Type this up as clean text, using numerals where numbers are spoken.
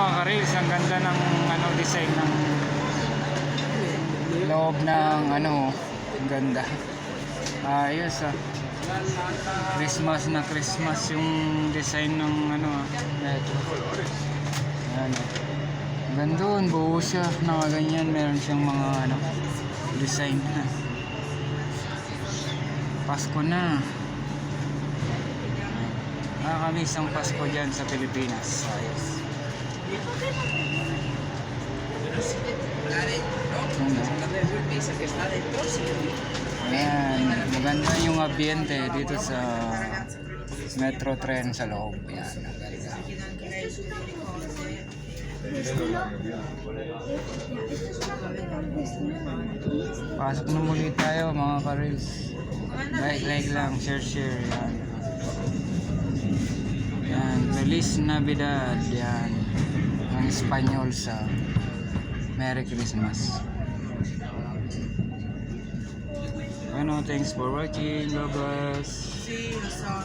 mga ka-reels, ang ganda ng ano, design ng loob ng ano, ang ganda. Ayos ah. Christmas na Christmas yung design ng ano ah. Ito. Ayan ah. Gandun, buo siya na ganyan. Meron siyang mga ano, design na. Pasko na. Nakakamiss ang Pasko dyan sa Pilipinas. Ayos. Ayan, maganda yung ambiente dito sa metro train sa loob. Ayan, maganda. Pasok na muli tayo mga ka-reels. Like lang, share. Yan. Yan, Feliz Navidad. Yan. Ang Espanyol sa Merry Christmas. Ano, thanks for watching. Bye-bye.